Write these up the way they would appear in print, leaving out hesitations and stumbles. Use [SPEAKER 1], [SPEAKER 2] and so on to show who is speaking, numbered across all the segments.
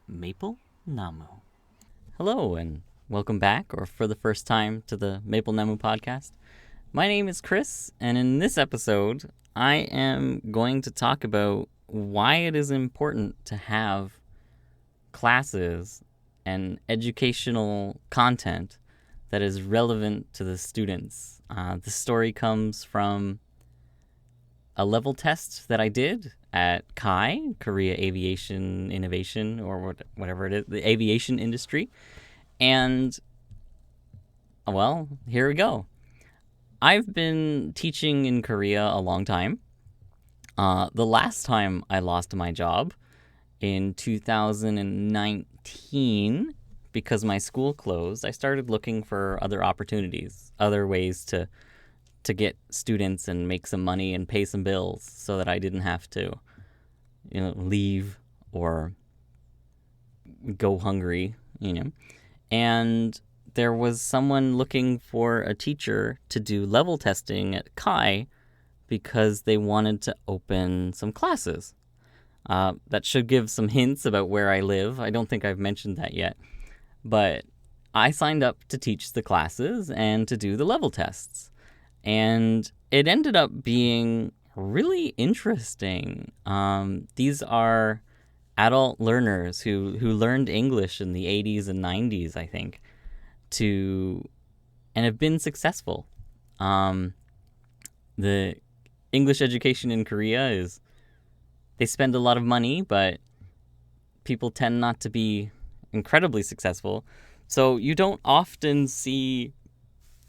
[SPEAKER 1] Maple Namu. Hello and welcome back, or for the first time, to the Maple Namu Podcast. My name is Chris, and in this episode, I am going to talk about why it is important to have classes and educational content that is relevant to the students. The story comes from a level test that I did at KAI, Korea Aviation Innovation, or whatever it is, the aviation industry. And, well, here we go. I've been teaching in Korea a long time. The last time I lost my job in 2019, because my school closed, I started looking for other opportunities, other ways to get students and make some money and pay some bills so that I didn't have to, leave or go hungry, And there was someone looking for a teacher to do level testing at KAI because they wanted to open some classes. That should give some hints about where I live. I don't think I've mentioned that yet. But I signed up to teach the classes and to do the level tests. And it ended up being really interesting. These are adult learners who learned English in the 80s and 90s, I think, and have been successful. The English education in Korea they spend a lot of money, but people tend not to be incredibly successful. So you don't often see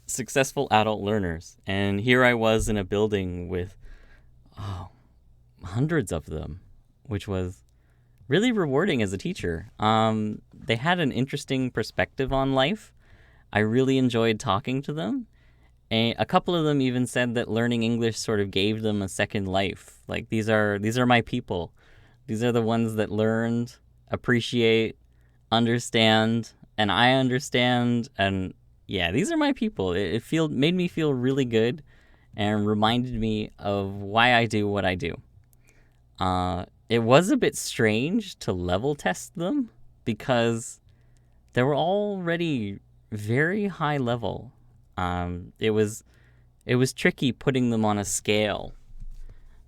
[SPEAKER 1] successful adult learners. And here I was in a building with hundreds of them, which was really rewarding as a teacher. They had an interesting perspective on life. I really enjoyed talking to them. And a couple of them even said that learning English sort of gave them a second life. Like, these are my people. These are the ones that learned, appreciate, understand, and I understand. And yeah, these are my people. It made me feel really good and reminded me of why I do what I do. It was a bit strange to level test them because they were already very high level. It was tricky putting them on a scale,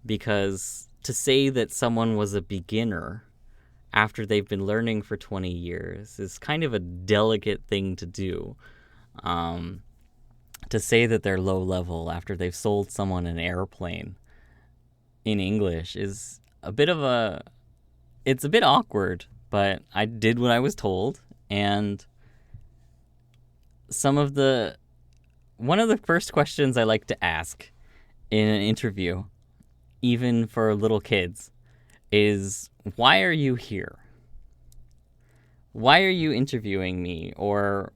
[SPEAKER 1] because to say that someone was a beginner after they've been learning for 20 years is kind of a delicate thing to do. To say that they're low level after they've sold someone an airplane in English is it's a bit awkward, but I did what I was told. And one of the first questions I like to ask in an interview, even for little kids, is, why are you here? Why are you interviewing me? Or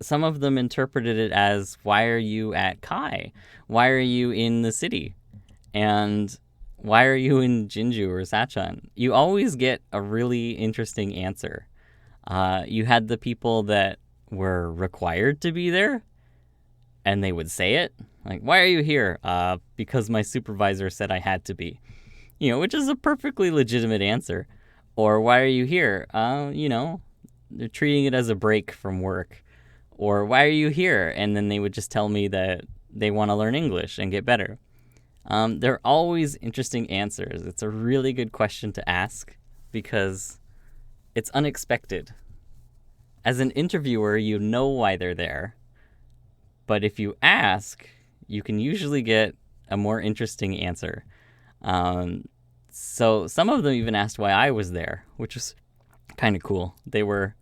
[SPEAKER 1] some of them interpreted it as, why are you at KAI? Why are you in the city? And why are you in Jinju or Sachon? You always get a really interesting answer. You had the people that were required to be there, and they would say it. Like, why are you here? Because my supervisor said I had to be. Which is a perfectly legitimate answer. Or, why are you here? They're treating it as a break from work. Or, why are you here? And then they would just tell me that they want to learn English and get better. They're always interesting answers. It's a really good question to ask because it's unexpected. As an interviewer, you know why they're there. But if you ask, you can usually get a more interesting answer. So some of them even asked why I was there, which was kind of cool. They were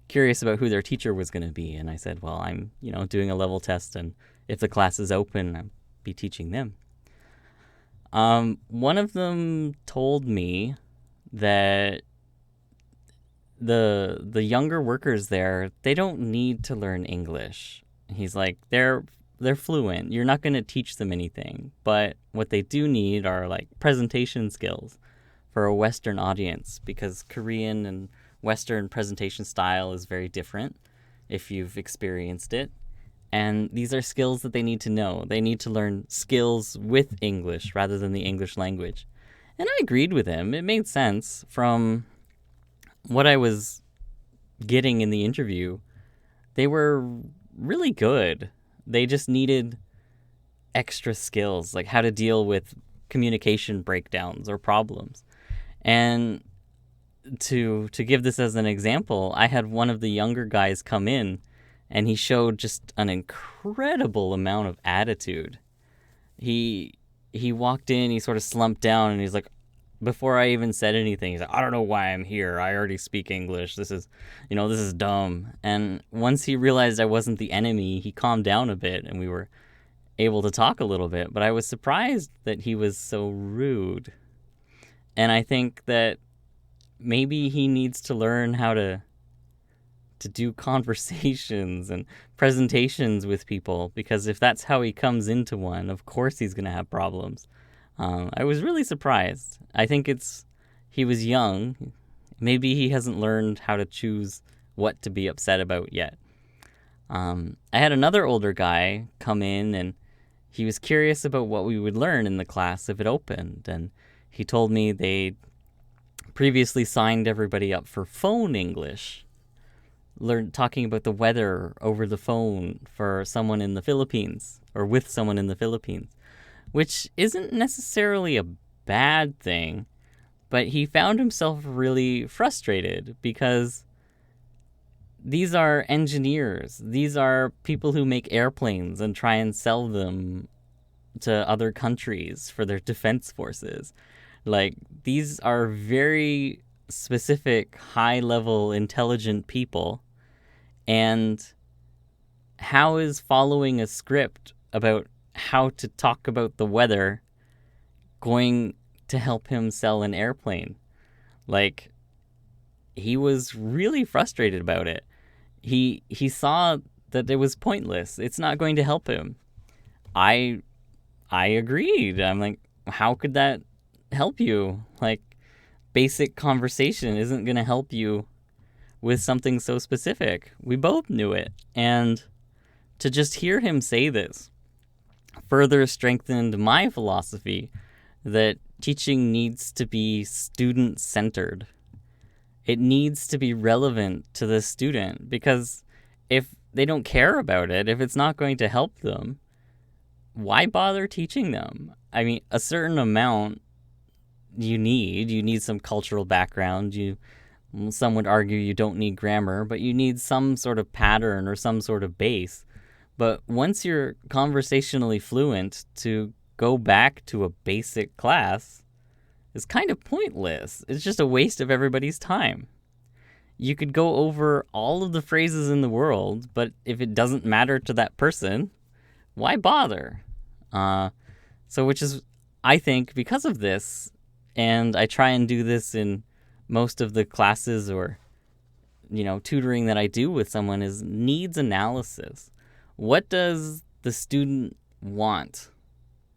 [SPEAKER 1] curious about who their teacher was going to be. And I said, well, I'm, doing a level test, and if the class is open, I'll be teaching them. One of them told me that the younger workers there, they don't need to learn English. He's like, they're fluent. You're not going to teach them anything. But what they do need are like presentation skills for a Western audience, because Korean and Western presentation style is very different if you've experienced it. And these are skills that they need to know. They need to learn skills with English rather than the English language. And I agreed with him. It made sense from what I was getting in the interview. They were really good. They just needed extra skills, like how to deal with communication breakdowns or problems. And to give this as an example, I had one of the younger guys come in, and he showed just an incredible amount of attitude. He walked in, he sort of slumped down, and he's like, before I even said anything, he's like, I don't know why I'm here. I already speak English. This is dumb. And once he realized I wasn't the enemy, he calmed down a bit, and we were able to talk a little bit. But I was surprised that he was so rude. And I think that maybe he needs to learn how to do conversations and presentations with people, because if that's how he comes into one, of course he's going to have problems. I was really surprised. I think he was young. Maybe he hasn't learned how to choose what to be upset about yet. I had another older guy come in, and he was curious about what we would learn in the class if it opened. And he told me they previously signed everybody up for phone English, talking about the weather over the phone for someone in the Philippines, or with someone in the Philippines, which isn't necessarily a bad thing, but he found himself really frustrated because these are engineers. These are people who make airplanes and try and sell them to other countries for their defense forces. Like, these are very specific, high-level, intelligent people. And how is following a script about how to talk about the weather going to help him sell an airplane? Like, he was really frustrated about it. He saw that it was pointless. It's not going to help him. I agreed. I'm like, how could that help you? Like, basic conversation isn't going to help you with something so specific. We both knew it. And to just hear him say this further strengthened my philosophy that teaching needs to be student-centered. It needs to be relevant to the student, because if they don't care about it, if it's not going to help them, why bother teaching them? I mean, a certain amount you need some cultural background. Some would argue you don't need grammar, but you need some sort of pattern or some sort of base. But once you're conversationally fluent, to go back to a basic class is kind of pointless. It's just a waste of everybody's time. You could go over all of the phrases in the world, but if it doesn't matter to that person, why bother? Which is, I think, because of this, and I try and do this in most of the classes or, tutoring that I do with someone, is needs analysis. What does the student want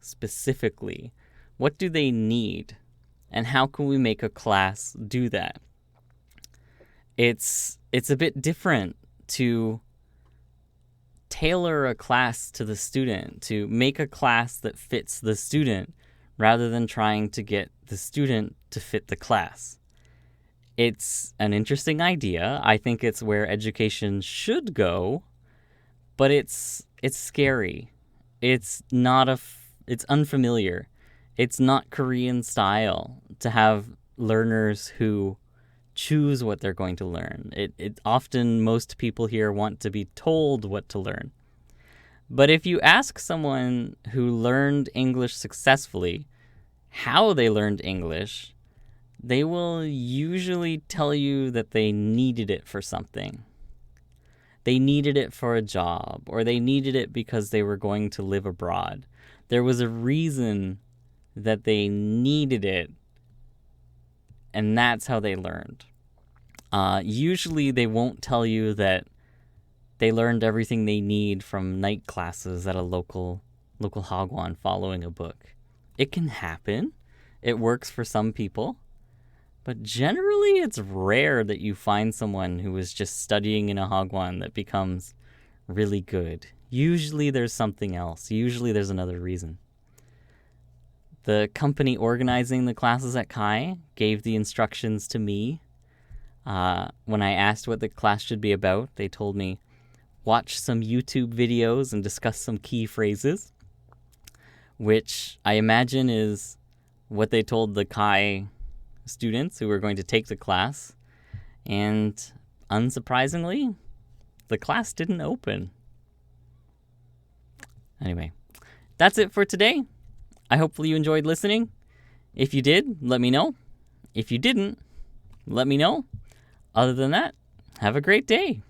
[SPEAKER 1] specifically? What do they need? And how can we make a class do that? It's a bit different to tailor a class to the student, to make a class that fits the student, rather than trying to get the student to fit the class. It's an interesting idea. I think it's where education should go, but it's scary. It's unfamiliar. It's not Korean style to have learners who choose what they're going to learn. It often, most people here want to be told what to learn. But if you ask someone who learned English successfully how they learned English, they will usually tell you that they needed it for something. They needed it for a job, or they needed it because they were going to live abroad. There was a reason that they needed it, and that's how they learned. Usually they won't tell you that they learned everything they need from night classes at a local hagwon following a book. It can happen. It works for some people. But generally, it's rare that you find someone who is just studying in a hagwon that becomes really good. Usually there's something else. Usually there's another reason. The company organizing the classes at Kai gave the instructions to me. When I asked what the class should be about, they told me, watch some YouTube videos and discuss some key phrases, which I imagine is what they told the Kai students who were going to take the class. And unsurprisingly, the class didn't open. Anyway, that's it for today. I hope you enjoyed listening. If you did, let me know. If you didn't, let me know. Other than that, have a great day.